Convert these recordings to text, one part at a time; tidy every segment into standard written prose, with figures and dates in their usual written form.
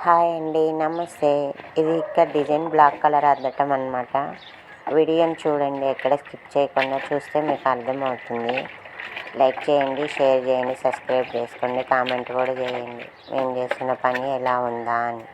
Hi అండి, నమస్తే. ఇది ఇక్కడ డిజైన్ బ్లాక్ కలర్ అద్దటం అనమాట. వీడియోని చూడండి, ఎక్కడ స్కిప్ చేయకుండా చూస్తే మీకు అర్థమవుతుంది. లైక్ చేయండి, షేర్ చేయండి, సబ్స్క్రైబ్ చేసుకోండి, కామెంట్ కూడా చేయండి మేము చేస్తున్న పని ఎలా ఉందా అని.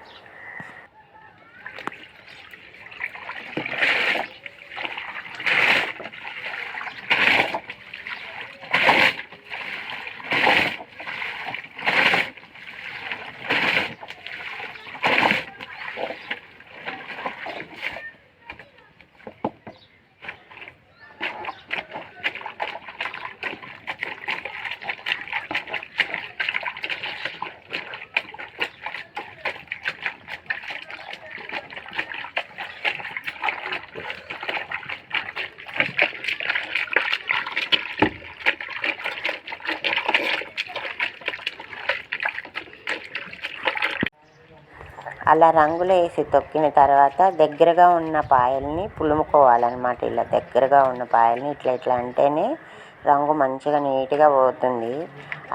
అలా రంగులు వేసి తొక్కిన తర్వాత దగ్గరగా ఉన్న పాయల్ని పులుముకోవాలన్నమాట. ఇలా దగ్గరగా ఉన్న పాయల్ని ఇట్లా అంటేనే రంగు మంచిగా నీట్గా పోతుంది.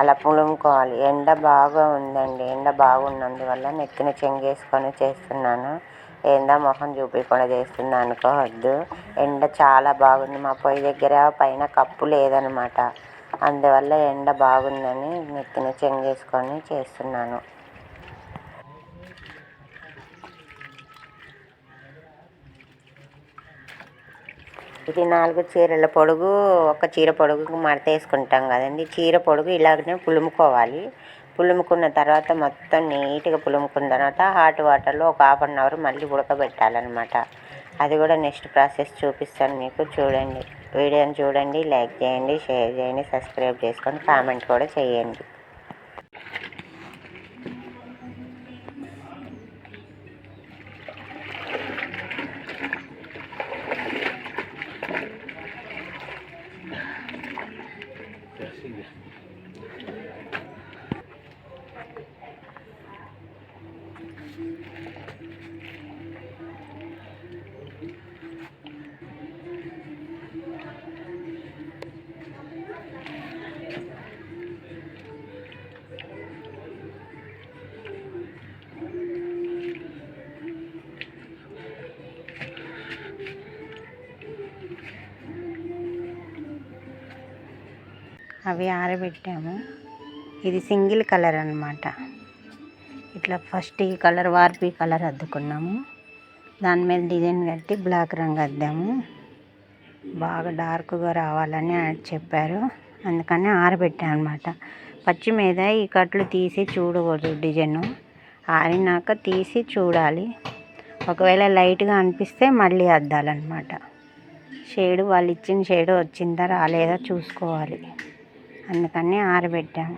అలా పులుముకోవాలి. ఎండ బాగా ఉందండి. ఎండ బాగున్నందువల్ల నెత్తిన చెంగేసుకొని చేస్తున్నాను. ఏందా మొహం చూపించకుండా చేస్తున్నా అనుకోవద్దు. ఎండ చాలా బాగుంది. మా పొయ్యి దగ్గర పైన కప్పు లేదనమాట. అందువల్ల ఎండ బాగుందని నెత్తిన చెంగేసుకొని చేస్తున్నాను. ఇది 4 చీరల పొడుగు, ఒక చీర పొడుగుకు మడత వేసుకుంటాం కదండి. చీర పొడుగు ఇలాగనే పులుముకోవాలి. పులుముకున్న తర్వాత మొత్తం నీట్గా పులుముకున్న తర్వాత హాట్ వాటర్లో ఒక ½ అవర్ మళ్ళీ ఉడకబెట్టాలన్నమాట. అది కూడా నెక్స్ట్ ప్రాసెస్ చూపిస్తాను మీకు. చూడండి, వీడియోని చూడండి, లైక్ చేయండి, షేర్ చేయండి, సబ్స్క్రైబ్ చేసుకొని కామెంట్ కూడా చేయండి. అవి ఆరబెట్టాము. ఇది సింగిల్ కలర్ అన్నమాట. ఇట్లా ఫస్ట్ ఈ కలర్ వార్పి కలర్ అద్దుకున్నాము. దాని మీద డిజైన్ కట్టి బ్లాక్ రంగు అద్దాము. బాగా డార్క్గా రావాలని చెప్పారు, అందుకని ఆరబెట్టాను అనమాట. పచ్చి మీద ఈ కట్లు తీసి చూడకూడదు. డిజైను ఆరినాక తీసి చూడాలి. ఒకవేళ లైట్గా అనిపిస్తే మళ్ళీ అద్దాలన్నమాట. షేడు వాళ్ళు ఇచ్చిన షేడు వచ్చిందా రాలేదా చూసుకోవాలి. అందుకని ఆరబెట్టాము.